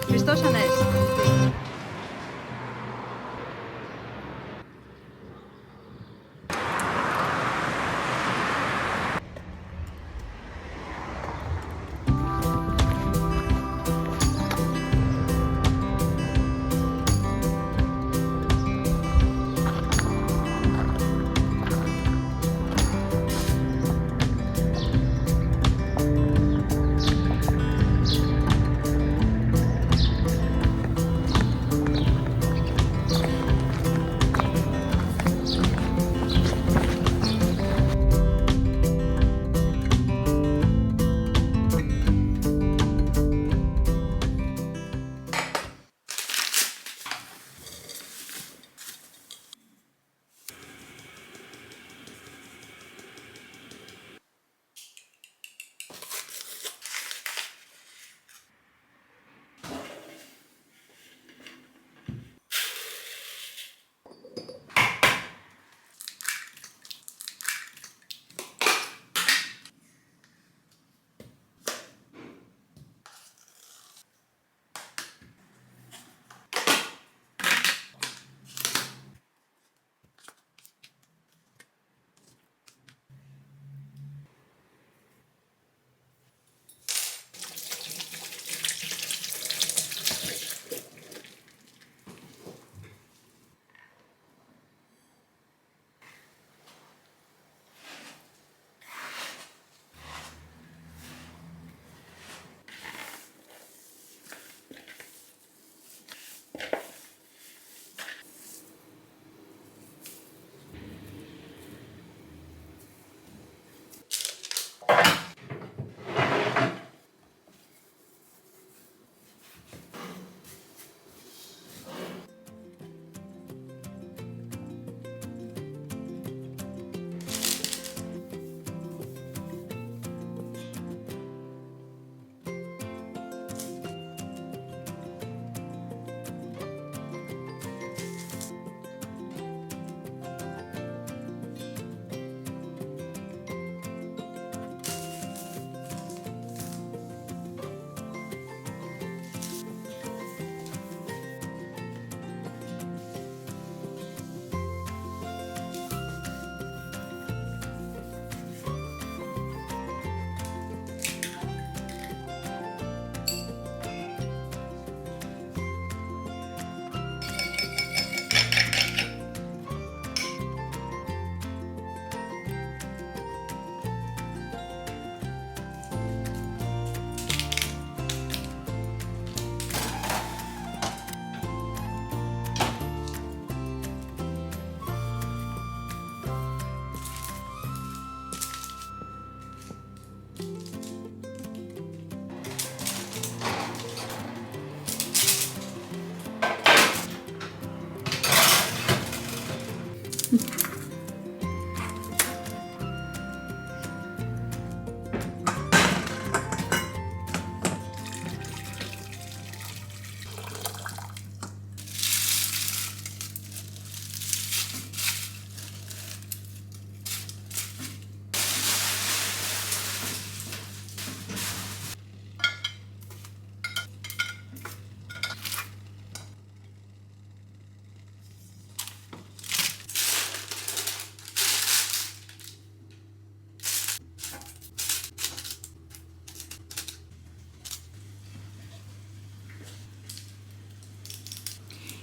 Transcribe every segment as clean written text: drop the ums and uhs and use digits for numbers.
Χριστός Ανέστη.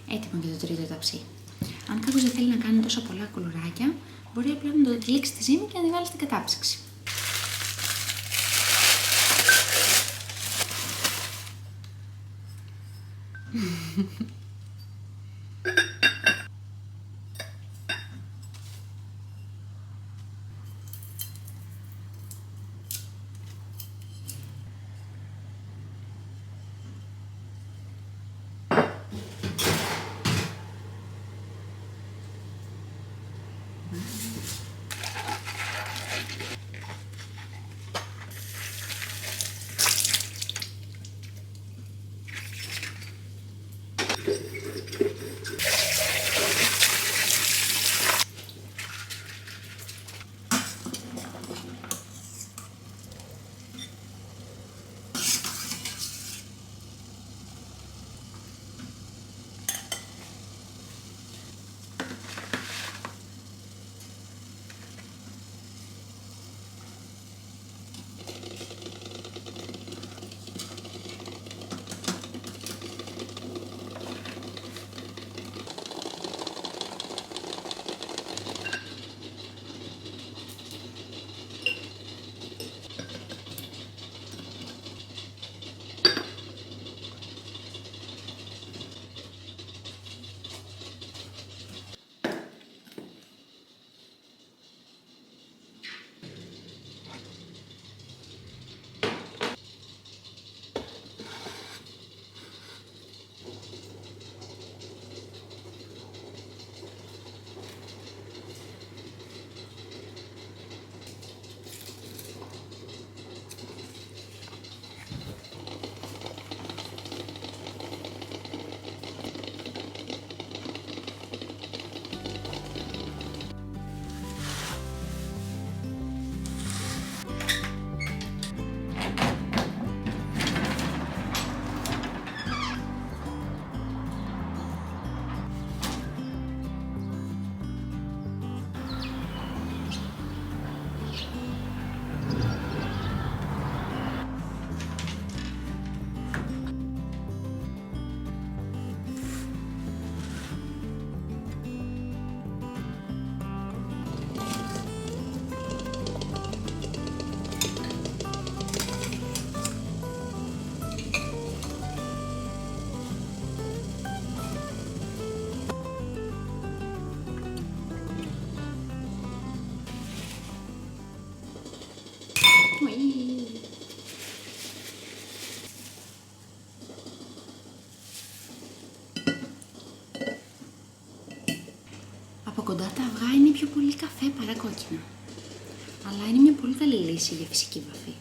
Έτοιμο και το τρίτο ταψί. Αν κάποιος δεν θέλει να κάνει τόσο πολλά κολοράκια, μπορεί απλά να το τυλίξει στη ζύμη και να τη βάλει στην κατάψυξη. κοντά τα αυγά είναι πιο πολύ καφέ παρά κόκκινα. Αλλά είναι μια πολύ καλή λύση για φυσική βαφή.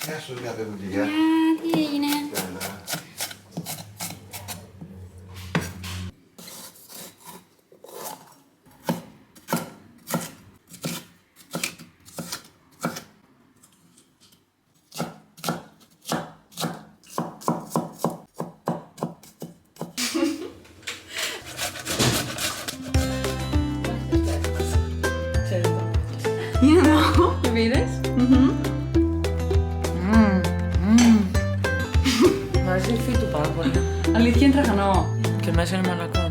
Γεια σου, αγάπη μου, γεια. Τι έγινε? Καλά. Είναι εδώ. Το πήρες? Μ' αρέσει η υφή του πάρα πολύ. Αλήθεια είναι τραχανό. Και μέσα είναι μαλακό.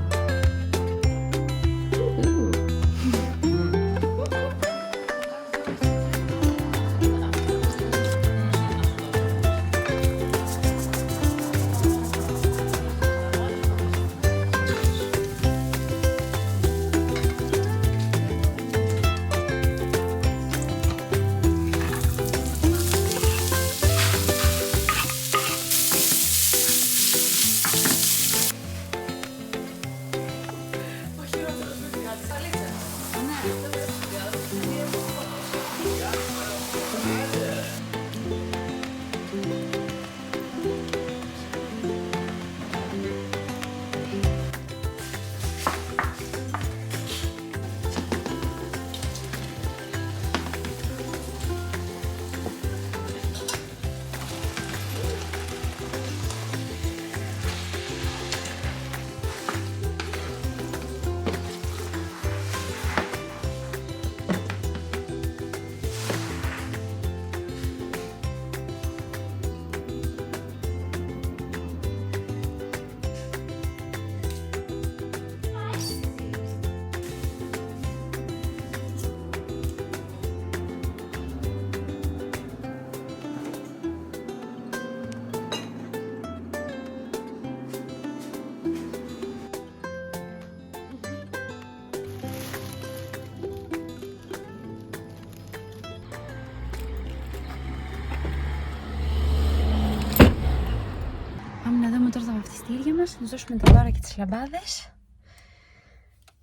Πάμε να δούμε τώρα τα βαφτιστήρια μας, να τους δώσουμε τα δώρα και τις λαμπάδες.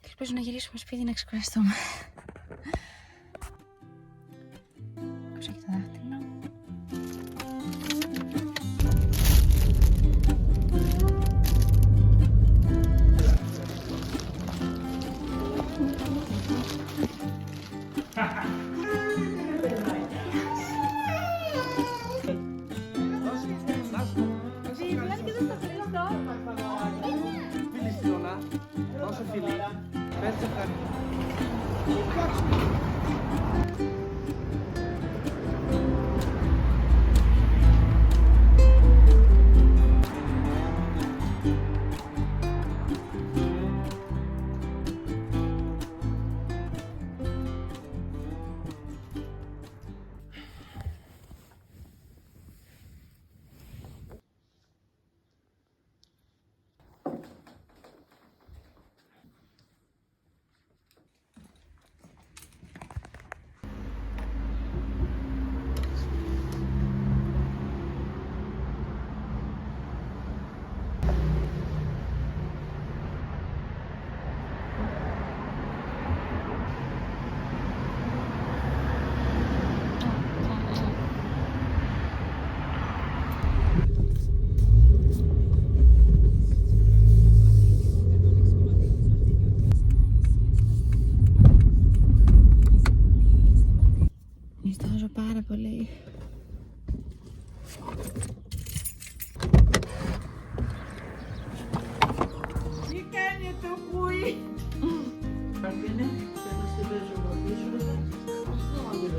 Και ελπίζω να γυρίσουμε σπίτι να ξεκουραστούμε. Κόψα και το δάχτυλο.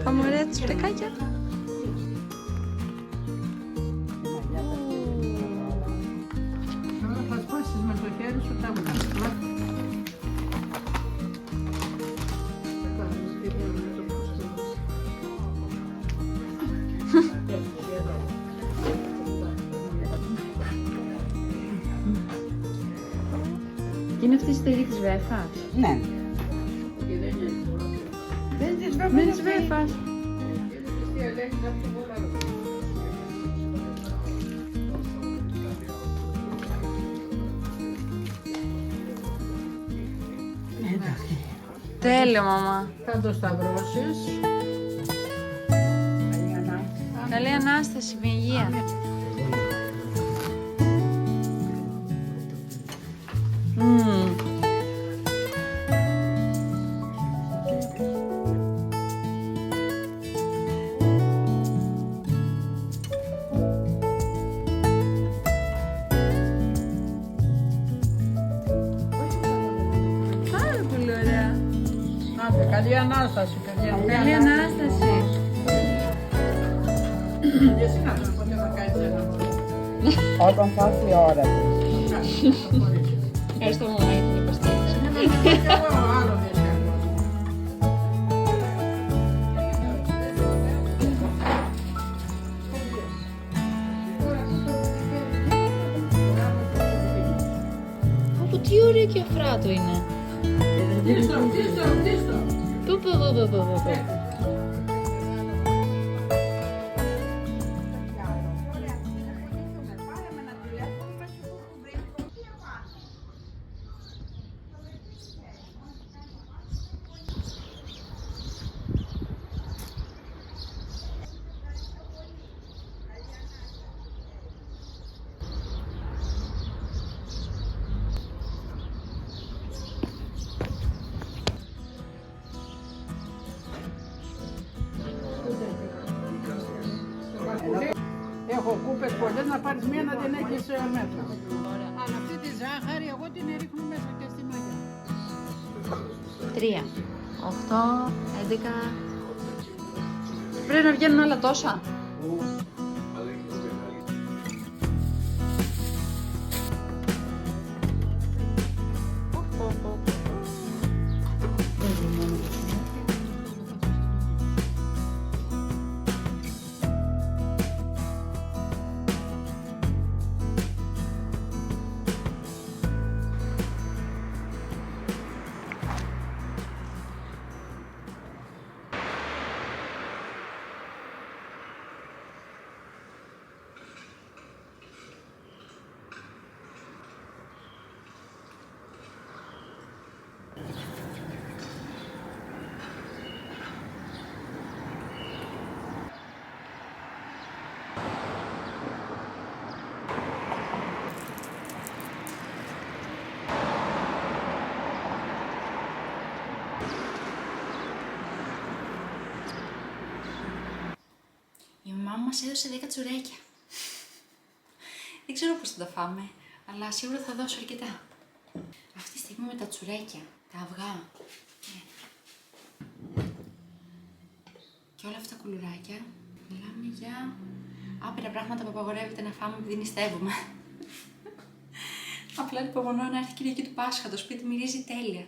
Πάμε ωραία τα σπρεκάκια. Τώρα θα σπάσεις με το χέρι σου τα μούτρα. Και είναι αυτή η στεγή της Βέφας. Ναι. Δεν της Με της Βέφας. Τέλειο, μαμά. Θα το σταυρώσεις. Καλή Ανάσταση, με υγεία. Πάρα πολύ ωραία. Άντε, καλή Ανάσταση, Καλή Ανάσταση. Και εσύ να δω πότε θα κάνεις ένα μωρό. Όταν θα έρθει η ώρα της. Ευχαριστώ, μαμά, για την υποστήριξη. Και εγώ άλλο δεν σε ακούω. Από τι ωραίο και αφράτο είναι. Δίστο. Πω. Έχω κούπες πολλές να πάρεις μία να την έχεις μέτρα. Αλλά αυτή τη ζάχαρη εγώ την ρίχνω μέσα και στη μαγιά. 3, 8, 11. Πρέπει να βγαίνουν άλλα τόσα. Η μαμά μας έδωσε 10 τσουρέκια. Δεν ξέρω πώς θα τα φάμε, αλλά σίγουρα θα δώσω αρκετά. Αυτή τη στιγμή με τα τσουρέκια, τα αυγά και όλα αυτά τα κουλουράκια, μιλάμε για άπειρα πράγματα που απαγορεύεται να φάμε επειδή νηστεύουμε. Απλά υπομονώ να έρθει η Κυριακή του Πάσχα, το σπίτι μυρίζει τέλεια.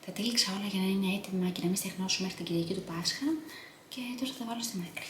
Τα τύλιξα όλα για να είναι έτοιμα και να μην στεγνώσουν μέχρι την Κυριακή του Πάσχα και τώρα θα τα βάλω στην άκρη.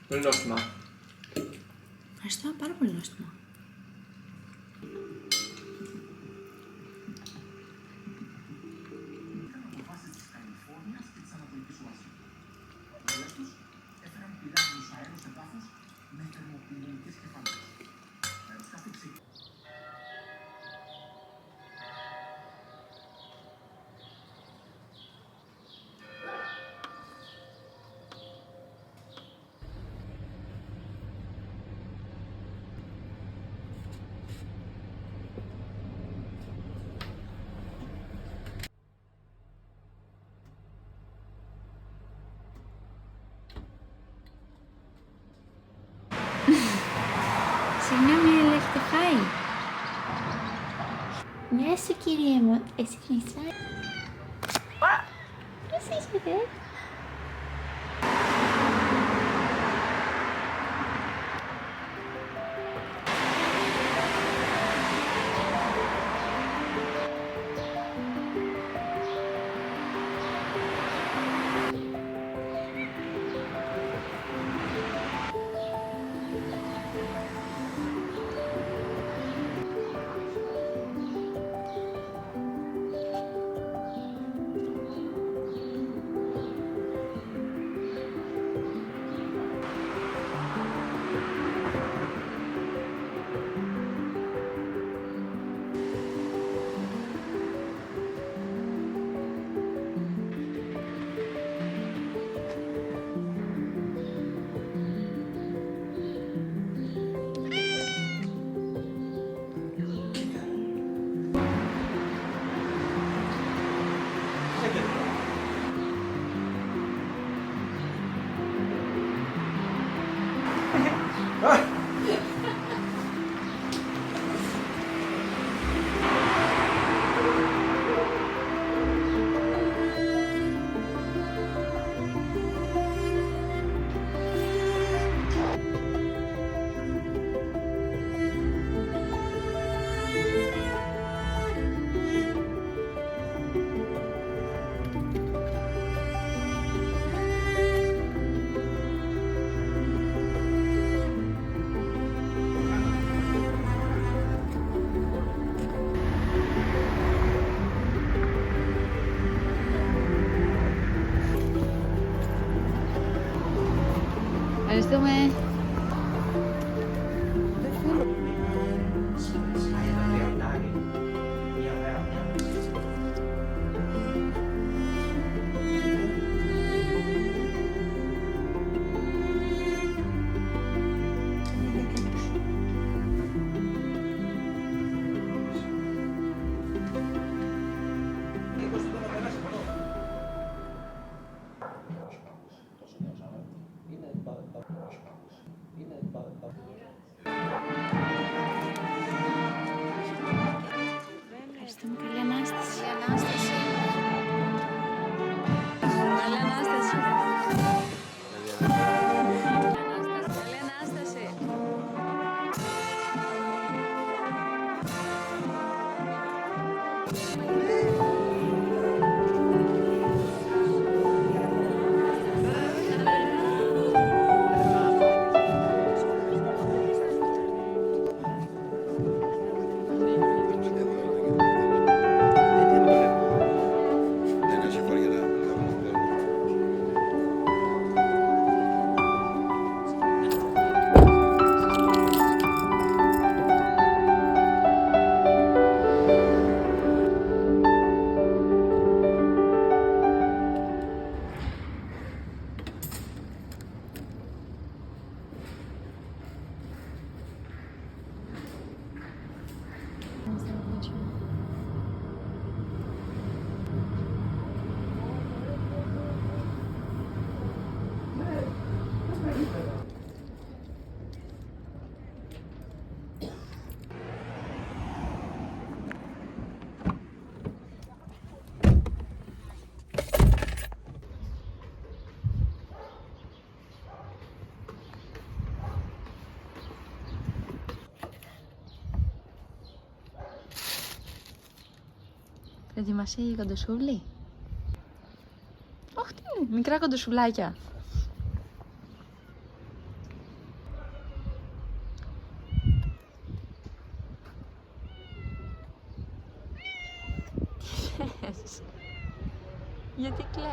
Πολύ νόστιμα. Ευχαριστώ, πάρα πολύ νόστιμο. Συγγνώμη, αλλά έχετε φάει. Γεια σου, κύριε μου. Εσύ έχεις φάει. Πώς είσαι, Ευχαριστούμε. Ευχαριστούμε. Καλή Ανάσταση. Καλή Ανάσταση. Καλή Ανάσταση. Ετοιμασία για κοντοσούβλη. Όχι, μικρά κοντοσουβλάκια.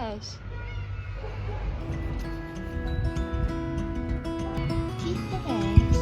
θες? Τι θες?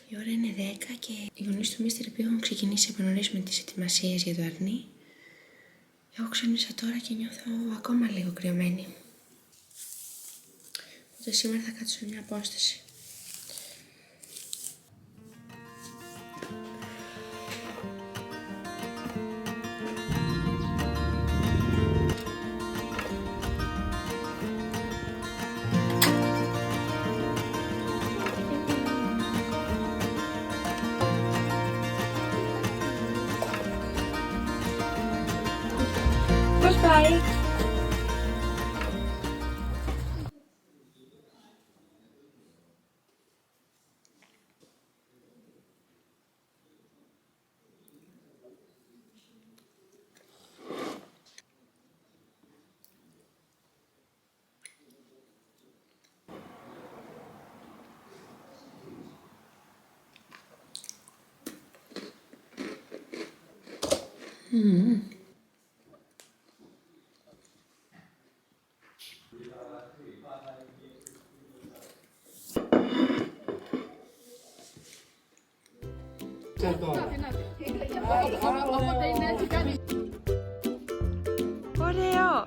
Η ώρα είναι 10 και οι γονείς του Μίστερ Πι έχουν ξεκινήσει από νωρίς με τις ετοιμασίες για το αρνί. Εγώ ξύπνησα τώρα και νιώθω ακόμα λίγο κρυωμένη. Οπότε σήμερα θα κάτσω σε μια απόσταση. Πώς πάει? Ωραίο!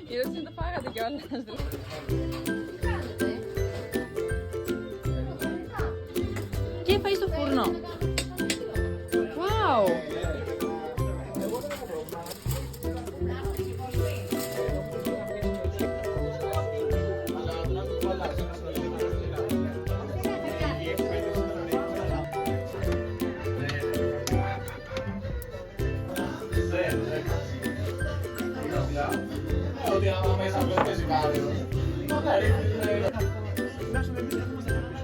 Η Ρωσία το φάγατε κιόλας. Και φάει στο φούρνο. Wow! ότι άμα μέσα από το ζυγάρι.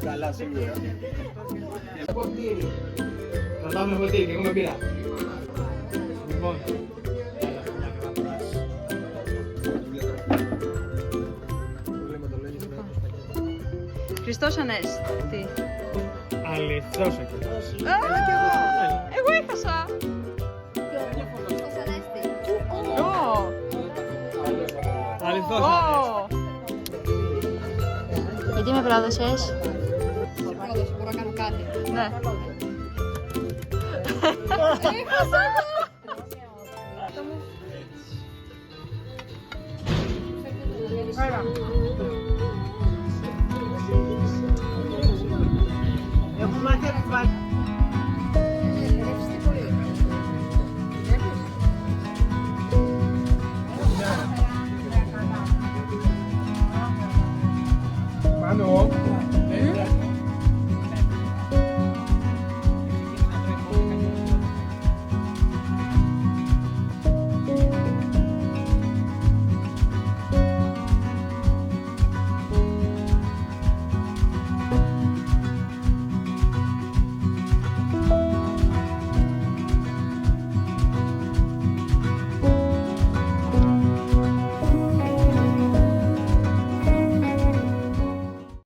Καλά, σίγουρα. Κρατάμε ποτήρι, εγώ με πήρα. Λοιπόν. Χριστός Ανέστη. Αληθώς εκεί. Εγώ έχασα. Αληθώς. Γιατί με πρόδωσες? Μπορώ να κάνω κάτι. Ναι. Έχασα εγώ.